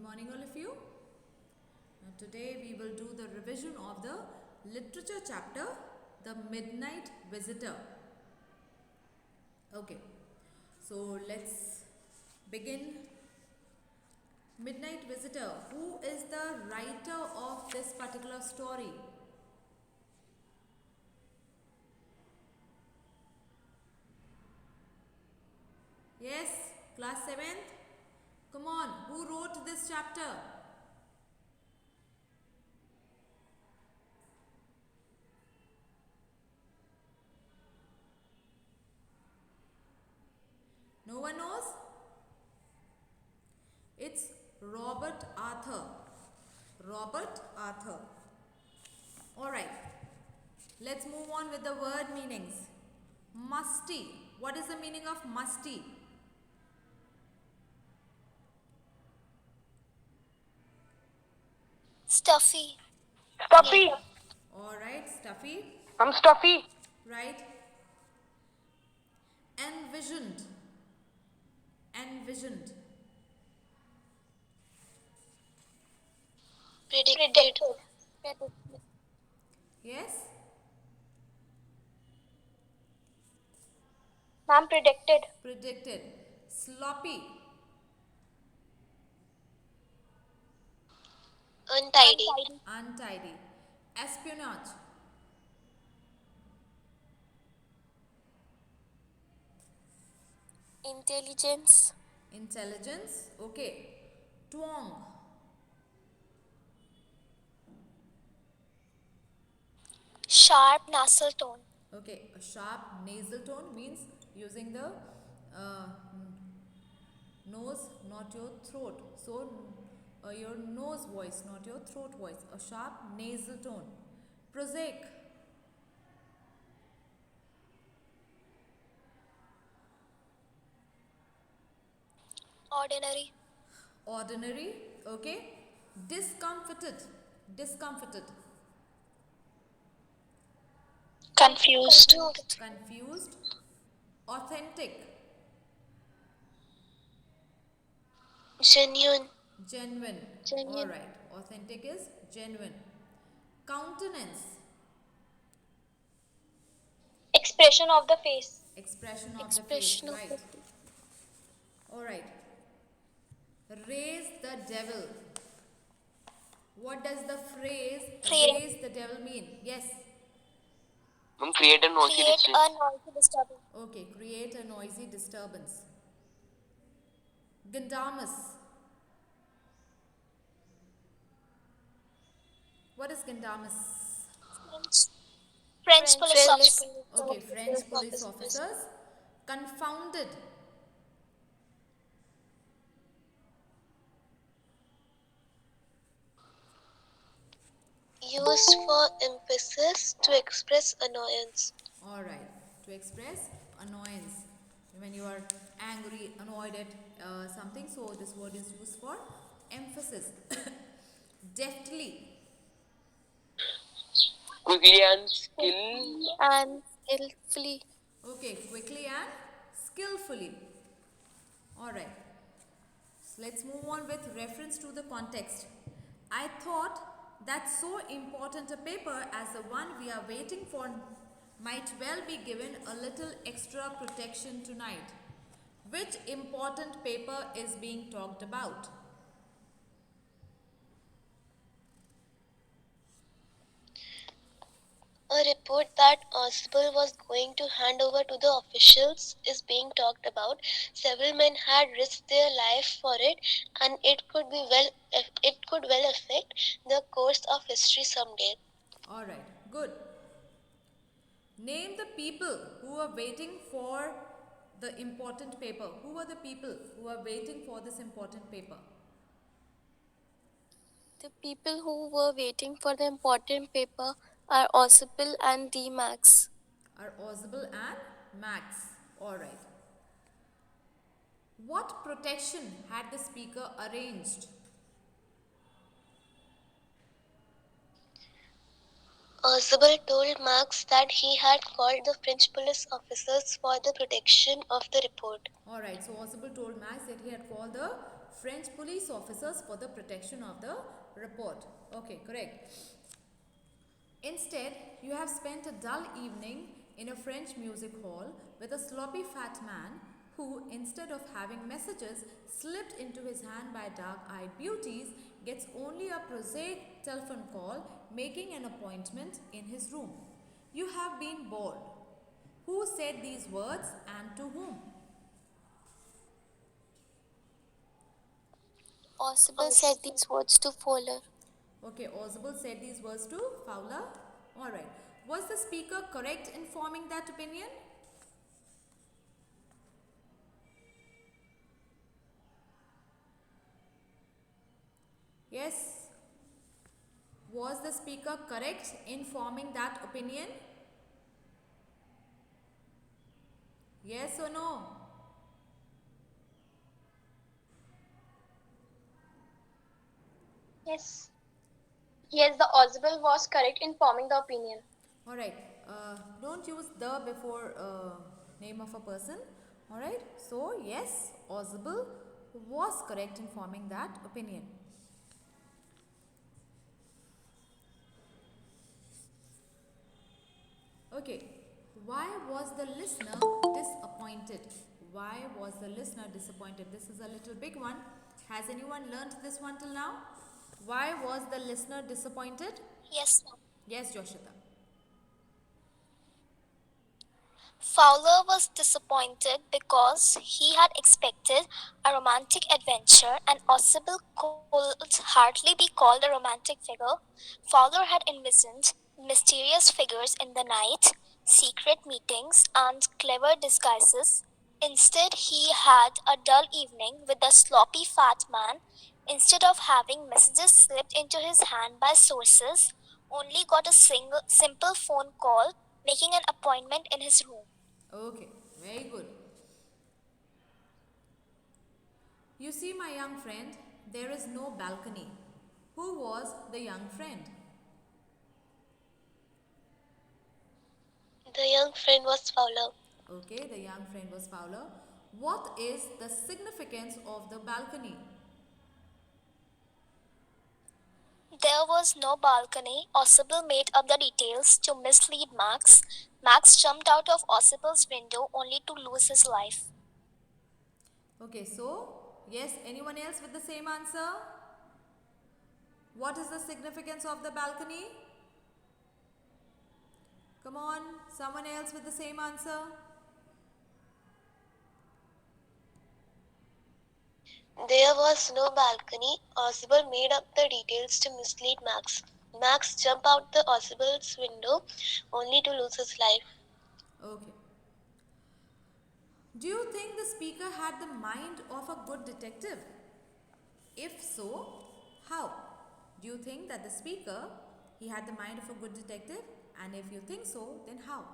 morning, all of you. Now, today we will do the revision of the literature chapter, The Midnight Visitor. Okay, so let's begin. Midnight Visitor. Who is the writer of this particular story? Yes, class 7th. Come on, who wrote this chapter? No one knows? It's Robert Arthur. Robert Arthur. Alright, let's move on with the word meanings. Musty. What is the meaning of musty? Stuffy. Stuffy. Alright, stuffy. I'm stuffy. Right. Envisioned. Envisioned. Predicted. Yes. Ma'am, predicted. Predicted. Sloppy. Untidy. Untidy. Espionage. Intelligence. Intelligence. Okay. Twang. Sharp nasal tone. Okay. A sharp nasal tone means using the uh, nose, not your throat. So, your nose voice, not your throat voice. A sharp nasal tone. Prosaic. Ordinary. Ordinary. Okay. Discomfited. Discomfited. Confused. Confused. Authentic. Genuine. Genuine. Genuine. Alright. Authentic is genuine. Countenance. Expression of the face. Expression of Expression the of face. the Right. Alright. Raise the devil. What does the phrase raise the devil mean? Yes. Create a noisy Create disturbance. a noisy disturbance. Okay. Create a noisy disturbance. Gendarmes. What is gendarmes? French police officer. Okay. French police officers. Confounded. Used for emphasis to express annoyance. Alright. To express annoyance. When you are angry, annoyed at something, so this word is used for emphasis. Deftly. Quickly and skill. And skillfully. Okay, quickly and skillfully. Alright. So let's move on with reference to the context. I thought that so important a paper as the one we are waiting for might well be given a little extra protection tonight. Which important paper is being talked about? A report that Oswald was going to hand over to the officials is being talked about. Several men had risked their life for it, and it could well affect the course of history someday. Alright, good. Name the people who are waiting for the important paper. Who are the people who are waiting for this important paper? The people who were waiting for the important paper are Oswald and D. Max. Are Oswald and Max. Alright. What protection had the speaker arranged? Oswald told Max that he had called the French police officers for the protection of the report. Alright, so Oswald told Max that he had called the French police officers for the protection of the report. Okay, correct. Instead, you have spent a dull evening in a French music hall with a sloppy fat man who, instead of having messages slipped into his hand by dark-eyed beauties, gets only a prosaic telephone call making an appointment in his room. You have been bored. Who said these words and to whom? Oswald said these words to Fowler. Okay, Oswald said these words to Fowler. Alright. Was the speaker correct in forming that opinion? Yes. Was the speaker correct in forming that opinion? Yes or no? Yes. Yes, the Oswald was correct in forming the opinion. Alright. Don't use the before name of a person. Alright. So, yes, Oswald was correct in forming that opinion. Okay, why was the listener disappointed? Why was the listener disappointed? This is a little big one. Has anyone learnt this one till now? Why was the listener disappointed? Yes, ma'am. Yes, Joshita. Fowler was disappointed because he had expected a romantic adventure and Oswald could hardly be called a romantic figure. Fowler had envisioned mysterious figures in the night, secret meetings, and clever disguises. Instead, he had a dull evening with a sloppy fat man. Instead of having messages slipped into his hand by sources, only got a simple phone call making an appointment in his room. Okay, very good. You see, my young friend, there is no balcony. Who was the young friend? The young friend was Fowler. Okay, the young friend was Fowler. What is the significance of the balcony? There was no balcony. Oswald made up the details to mislead Max. Max jumped out of Oswald's window only to lose his life. Okay, so, yes, anyone else with the same answer? What is the significance of the balcony? Come on, someone else with the same answer? There was no balcony. Oswald made up the details to mislead Max. Max jumped out the Oswald's window only to lose his life. Okay. Do you think the speaker had the mind of a good detective? If so, how? Do you think that the speaker, he had the mind of a good detective? And if you think so, then how?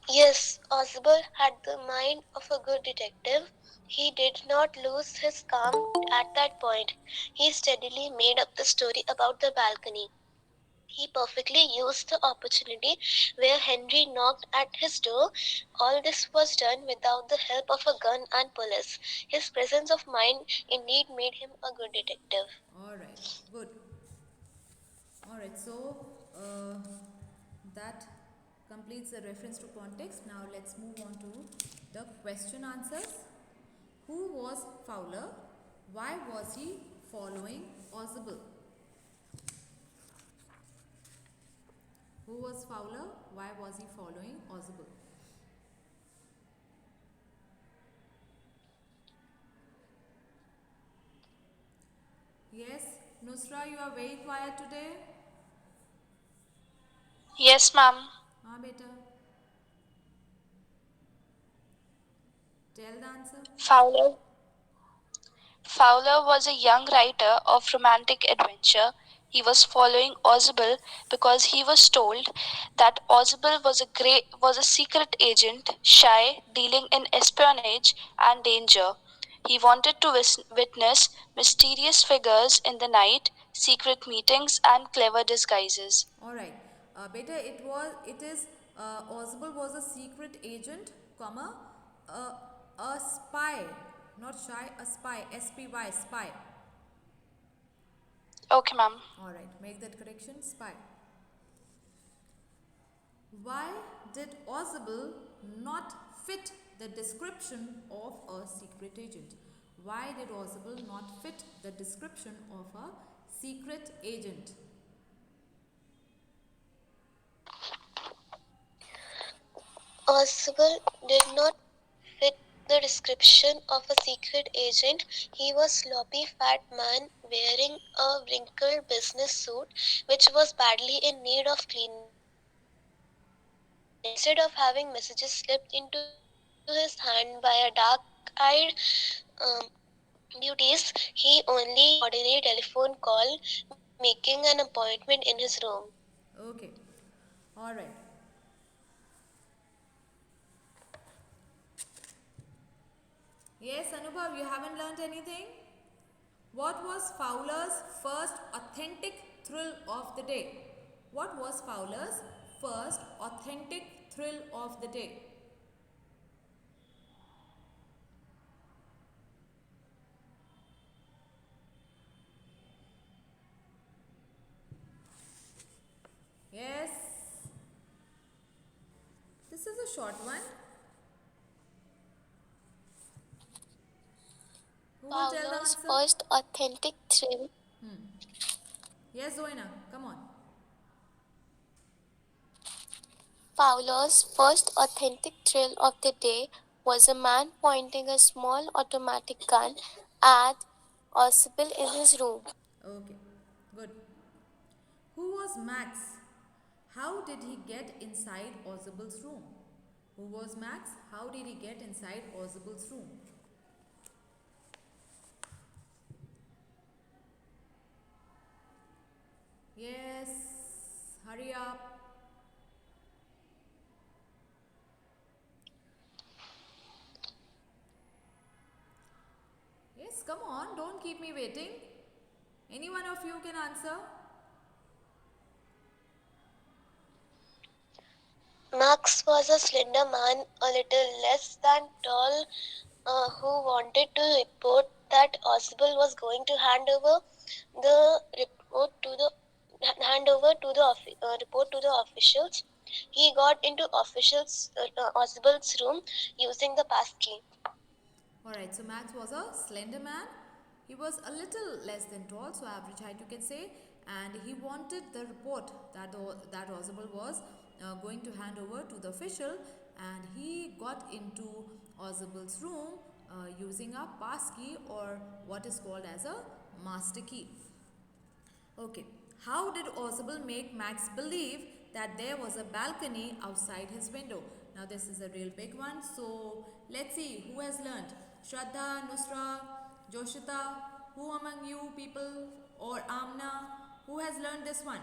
Yes, Oswald had the mind of a good detective. He did not lose his calm at that point. He steadily made up the story about the balcony. He perfectly used the opportunity where Henry knocked at his door. All this was done without the help of a gun and police. His presence of mind indeed made him a good detective. Alright, good. Alright, so that completes the reference to context. Now let's move on to the question answers. Who was Fowler? Why was he following Oswald? Who was Fowler? Why was he following Oswald? Yes, Nusra, you are very quiet today. Yes, ma'am. हाँ बेटा. Tell the answer. Fowler was a young writer of romantic adventure. He was following Oswald because he was told that Oswald was a secret agent, shy, dealing in espionage and danger. He wanted to witness mysterious figures in the night, secret meetings, and clever disguises. All right. Beta, it is, Oswald was a secret agent, comma, a spy, not shy, a spy, S-P-Y, spy. Okay, ma'am. All right, make that correction, spy. Why did Oswald not fit the description of a secret agent? Why did Oswald not fit the description of a secret agent? Oswald did not fit the description of a secret agent. He was sloppy fat man wearing a wrinkled business suit which was badly in need of cleaning. Instead of having messages slipped into his hand by a dark-eyed beauties, he only ordinary telephone call, making an appointment in his room. Okay. All right. Yes, Anubhav, you haven't learnt anything? What was Fowler's first authentic thrill of the day? What was Fowler's first authentic thrill of the day? Yes. This is a short one. Who will tell the Fowler's answer? first authentic thrill. Yes, Zoina, come on. Fowler's first authentic thrill of the day was a man pointing a small automatic gun at Oswald in his room. Okay, good. Who was Max? How did he get inside Oswald's room? Who was Max? How did he get inside Oswald's room? Yes, hurry up. Yes, come on, don't keep me waiting. Any one of you can answer. Max was a slender man, a little less than tall, who wanted to report that Oswald was going to the report to the hand over to the report to the officials. He got into Oswald's room using the passkey. Alright, so Max was a slender man. He was a little less than tall, so average height you can say, and he wanted the report that Oswald was going to hand over to the official, and he got into Oswald's room using a passkey, or what is called as a master key. Okay, how did Oswald make Max believe that there was a balcony outside his window? Now this is a real big one, so let's see who has learned. Shraddha, Nusra, Joshita, who among you people, or Amna, who has learned this one?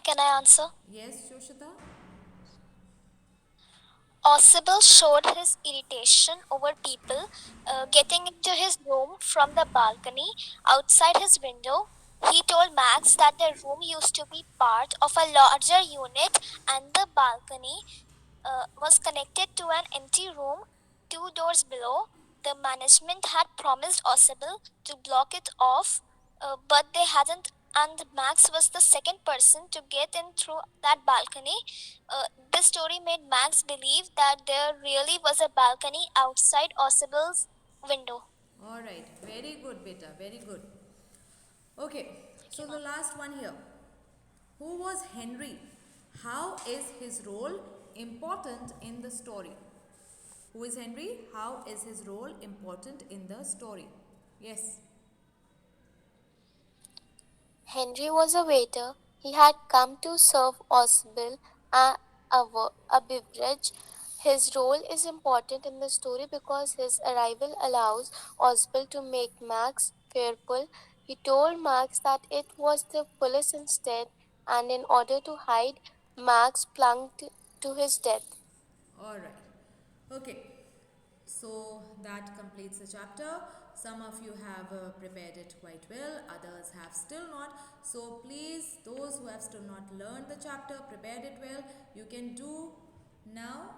Can I answer? Yes, Joshita? Oswald showed his irritation over people getting into his room from the balcony outside his window. He told Max that the room used to be part of a larger unit and the balcony was connected to an empty room 2 doors below. The management had promised Oswald to block it off, but they hadn't, and Max was the second person to get in through that balcony. This story made Max believe that there really was a balcony outside Oswald's window. Alright, very good, beta, very good. Okay, so the last one here. Who was Henry? How is his role important in the story? Who is Henry? How is his role important in the story? Yes. Henry was a waiter. He had come to serve Oswald a beverage. His role is important in the story because his arrival allows Oswald to make Max fearful. He told Max that it was the police instead, and in order to hide, Max plunged to his death. Alright. Okay, so that completes the chapter. Some of you have prepared it quite well, others have still not. So please, those who have still not learned the chapter, prepared it well, you can do now